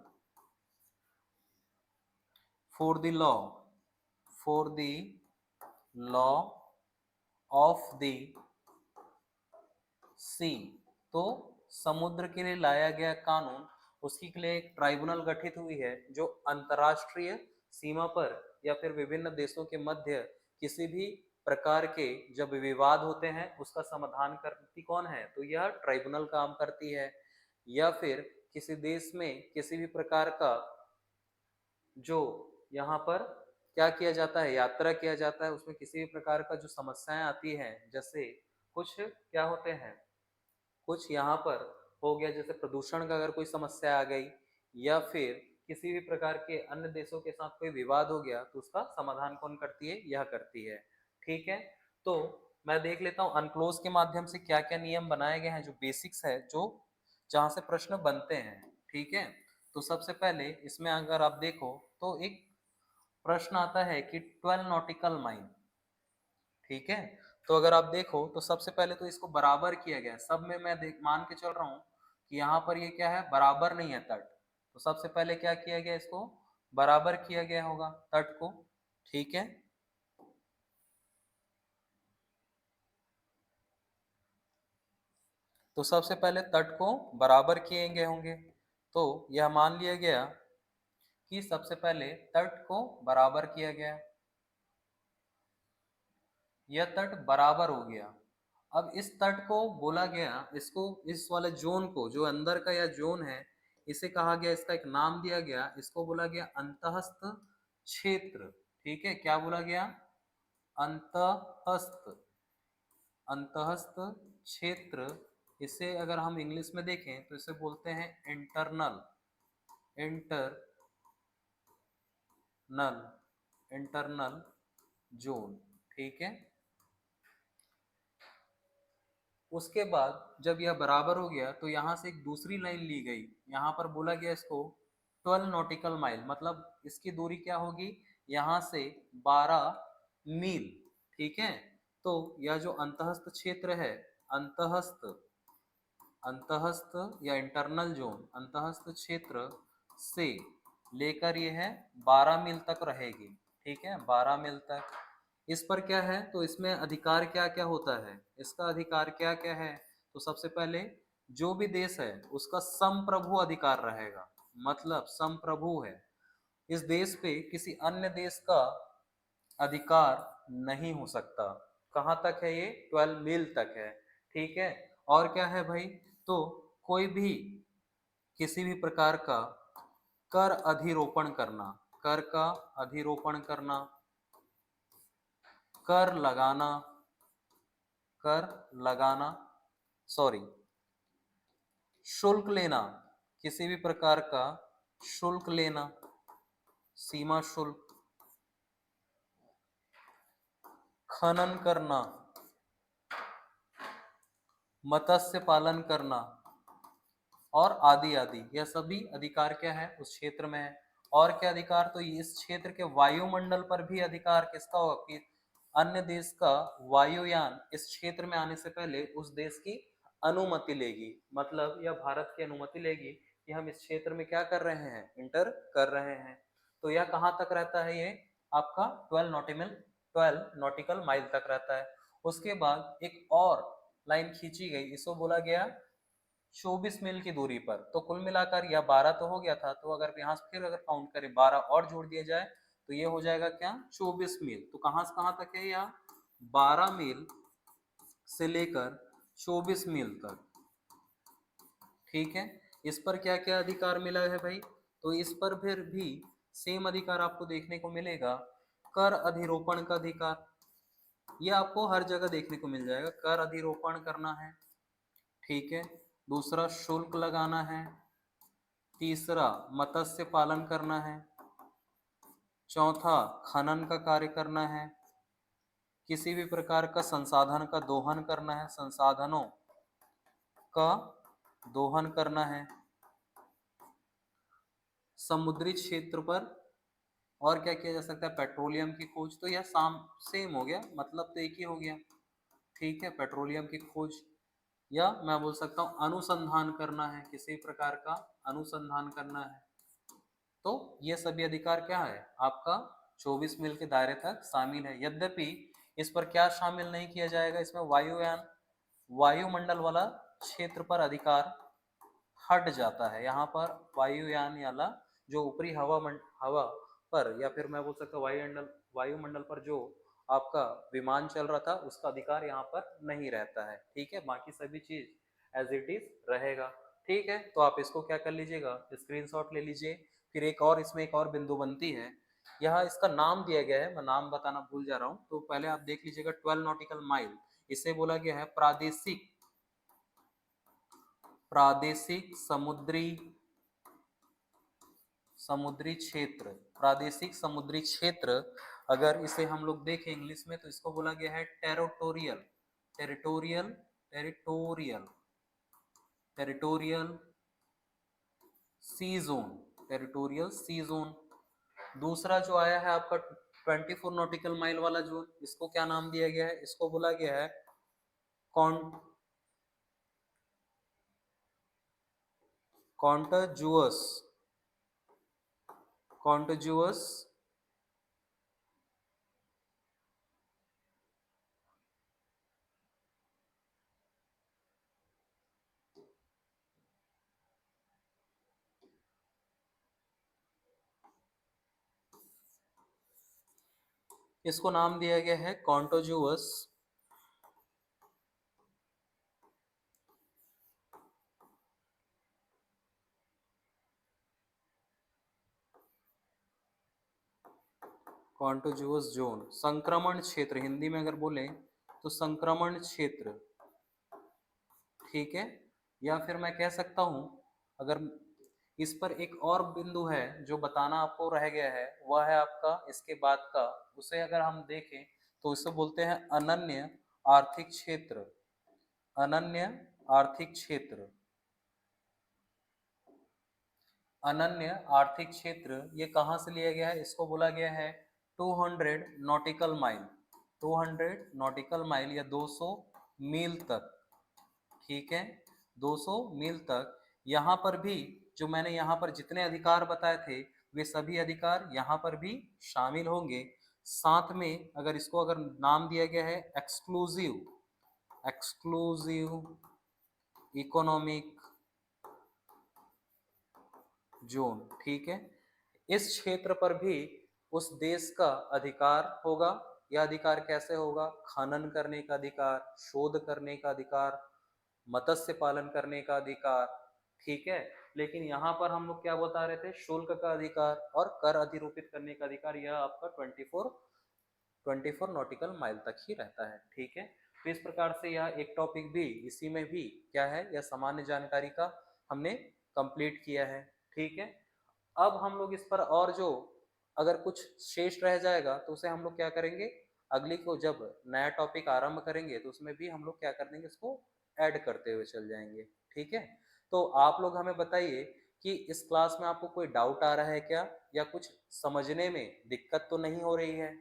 Speaker 1: for the law for the law of the sea. तो समुद्र के लिए लाया गया कानून, उसके लिए एक ट्राइब्यूनल गठित हुई है जो अंतरराष्ट्रीय सीमा पर या फिर विभिन्न देशों के मध्य किसी भी प्रकार के जब विवाद होते हैं उसका समाधान करती कौन है, तो यह ट्राइब्यूनल काम करती है। या फिर किसी देश में किसी भी प्रकार का जो यहाँ पर क्या किया जाता है, यात्रा किया जाता है, उसमें किसी भी प्रकार का जो समस्याएं आती हैं, जैसे कुछ क्या होते हैं, कुछ यहाँ पर हो गया जैसे प्रदूषण का अगर कोई समस्या आ गई, या फिर किसी भी प्रकार के अन्य देशों के साथ कोई विवाद हो गया, तो उसका समाधान कौन करती है, यह करती है। ठीक है, तो मैं देख लेता हूँ अनक्लोज के माध्यम से क्या क्या नियम बनाए गए हैं, जो बेसिक्स है, जो जहाँ से प्रश्न बनते हैं। ठीक है, तो सबसे पहले इसमें अगर आप देखो तो एक प्रश्न आता है कि 12 नॉटिकल माइल। ठीक है, तो अगर आप देखो तो सबसे पहले तो इसको बराबर किया गया, सब में मैं देख मान के चल रहा हूँ कि यहाँ पर ये क्या है, बराबर नहीं है तट, तो सबसे पहले क्या किया गया, इसको बराबर किया गया होगा तट को। ठीक है, तो सबसे पहले तट को बराबर किए गए होंगे, तो यह मान लिया गया कि सबसे पहले तट को बराबर किया गया, यह तट बराबर हो गया। अब इस तट को बोला गया, इसको इस वाले जोन को, जो अंदर का यह जोन है, इसे कहा गया, इसका एक नाम दिया गया, इसको बोला गया अंतहस्थ क्षेत्र। ठीक है, क्या बोला गया, अंतहस्थ अंतहस्थ क्षेत्र। इसे अगर हम इंग्लिश में देखें तो इसे बोलते हैं इंटरनल इंटरनल जोन। ठीक है, उसके बाद जब यह बराबर हो गया तो यहाँ से एक दूसरी लाइन ली गई, यहाँ पर बोला गया इसको 12 नॉटिकल माइल, मतलब इसकी दूरी क्या होगी, यहाँ से 12 मील। ठीक है, तो यह जो अंतहस्थ क्षेत्र है, अंतहस्थ अंतहस्थ या इंटरनल जोन, अंतहस्थ क्षेत्र से लेकर यह है 12 मील तक रहेगी। ठीक है, 12 मील तक। इस पर क्या है, तो इसमें अधिकार क्या क्या होता है, इसका अधिकार क्या क्या है, तो सबसे पहले जो भी देश है उसका संप्रभु अधिकार रहेगा, मतलब संप्रभु है, इस देश पे किसी अन्य देश का अधिकार नहीं हो सकता। कहाँ तक है ये? 12 मील तक है। ठीक है, और क्या है भाई? तो कोई भी किसी भी प्रकार का कर अधिरोपण करना, कर का अधिरोपण करना, कर लगाना, कर लगाना, सॉरी, शुल्क लेना, किसी भी प्रकार का शुल्क लेना, सीमा शुल्क, खनन करना, मत्स्य पालन करना, और आदि आदि, यह सभी अधिकार क्या है? उस क्षेत्र में है। और क्या अधिकार? तो इस क्षेत्र के वायुमंडल पर भी अधिकार किसका होगा? कि अन्य देश का वायुयान इस क्षेत्र में आने से पहले उस देश की अनुमति लेगी, मतलब यह भारत की अनुमति लेगी कि हम इस क्षेत्र में क्या कर रहे हैं? इंटर कर रहे हैं। तो यह कहाँ तक रहता है? ये आपका 12 नॉटिकल माइल तक रहता है। उसके बाद एक और लाइन खींची गई, इसको बोला गया 24 मील की दूरी पर। तो कुल मिलाकर यह 12 तो हो गया था, तो अगर यहाँ से फिर अगर काउंट करें 12 और जोड़ दिया जाए तो ये हो जाएगा क्या? 24 मील। तो कहाँ से कहाँ तक है? यह 12 मील से लेकर 24 मील तक। ठीक है, इस पर क्या क्या अधिकार मिला है भाई? तो इस पर फिर भी सेम अधिकार आपको देखने को मिलेगा। कर अधिरोपण का अधिकार, ये आपको हर जगह देखने को मिल जाएगा, कर अधिरोपण करना है। ठीक है, दूसरा शुल्क लगाना है, तीसरा मत्स्य पालन करना है, चौथा खनन का कार्य करना है, किसी भी प्रकार का संसाधन का दोहन करना है, संसाधनों का दोहन करना है, समुद्री क्षेत्र पर और क्या किया जा सकता है? पेट्रोलियम की खोज। तो यह सेम हो गया, मतलब तो एक ही हो गया। ठीक है, पेट्रोलियम की खोज, या मैं बोल सकता हूँ अनुसंधान करना है, किसी प्रकार का अनुसंधान करना है। तो ये सभी अधिकार क्या है? आपका 24 मील के दायरे तक शामिल है। यद्यपि इस पर क्या शामिल नहीं किया जाएगा? इसमें वायुयान, वायुमंडल वाला क्षेत्र पर अधिकार हट जाता है। यहाँ पर वायुयान वाला जो ऊपरी हवा पर, या फिर मैं बोल सकता हूँ वायुमंडल पर जो आपका विमान चल रहा था, उसका अधिकार यहाँ पर नहीं रहता है। ठीक है, बाकी सभी चीज एज इट इज रहेगा। ठीक है, तो आप इसको क्या कर लीजिएगा? स्क्रीनशॉट ले लीजिए। फिर एक और इसमें एक और बिंदु बनती है, यहाँ इसका नाम दिया गया है, मैं नाम बताना भूल जा रहा हूँ, तो पहले आप देख लीजिएगा। 12 नॉटिकल माइल, इसे बोला गया है प्रादेशिक प्रादेशिक समुद्री समुद्री क्षेत्र। प्रादेशिक समुद्री क्षेत्र, अगर इसे हम लोग देखें इंग्लिश में, तो इसको बोला गया है टेरिटोरियल टेरिटोरियल टेरिटोरियल टेरिटोरियल सी जोन, टेरिटोरियल सी जोन। दूसरा जो आया है आपका 24 नॉटिकल माइल वाला जोन, इसको क्या नाम दिया गया है? इसको बोला गया है कॉन कॉन्टजुअस कॉन्टजुअस इसको नाम दिया गया है कॉन्टोजुअस कॉन्टोजुअस जोन, संक्रमण क्षेत्र हिंदी में अगर बोले तो संक्रमण क्षेत्र। ठीक है, या फिर मैं कह सकता हूं, अगर इस पर एक और बिंदु है जो बताना आपको रह गया है, वह है आपका इसके बाद का, उसे अगर हम देखें तो इसे बोलते हैं अनन्य आर्थिक क्षेत्र। अनन्य आर्थिक क्षेत्र, अनन्य आर्थिक क्षेत्र, ये कहाँ से लिया गया है? इसको बोला गया है 200 नॉटिकल माइल, 200 नॉटिकल माइल या 200 मील तक। ठीक है, 200 मील तक। यहाँ पर भी जो मैंने यहाँ पर जितने अधिकार बताए थे, वे सभी अधिकार यहाँ पर भी शामिल होंगे। साथ में अगर इसको अगर नाम दिया गया है एक्सक्लूसिव एक्सक्लूसिव इकोनॉमिक जोन। ठीक है, इस क्षेत्र पर भी उस देश का अधिकार होगा, यह अधिकार कैसे होगा? खनन करने का अधिकार, शोध करने का अधिकार, मत्स्य पालन करने का अधिकार, ठीक है। लेकिन यहाँ पर हम लोग क्या बता रहे थे? शुल्क का अधिकार और कर अधिरूपित करने का अधिकार, यह आपका 24 नॉटिकल माइल तक ही रहता है, ठीक है। तो इस प्रकार से यह एक टॉपिक भी इसी में भी क्या है, यह सामान्य जानकारी का हमने कंप्लीट किया है, ठीक है। अब हम लोग इस पर और जो अगर कुछ शेष रह जाएगा तो उसे हम लोग क्या करेंगे, अगली को जब नया टॉपिक आरंभ करेंगे तो उसमें भी हम लोग क्या कर देंगे, इसको ऐड करते हुए चल जाएंगे, ठीक है। तो आप लोग हमें बताइए कि इस क्लास में आपको कोई डाउट आ रहा है क्या, या कुछ समझने में दिक्कत तो नहीं हो रही है?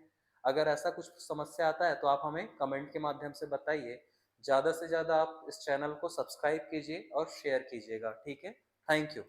Speaker 1: अगर ऐसा कुछ समस्या आता है तो आप हमें कमेंट के माध्यम से बताइए। ज़्यादा से ज़्यादा आप इस चैनल को सब्सक्राइब कीजिए और शेयर कीजिएगा, ठीक है। Thank you.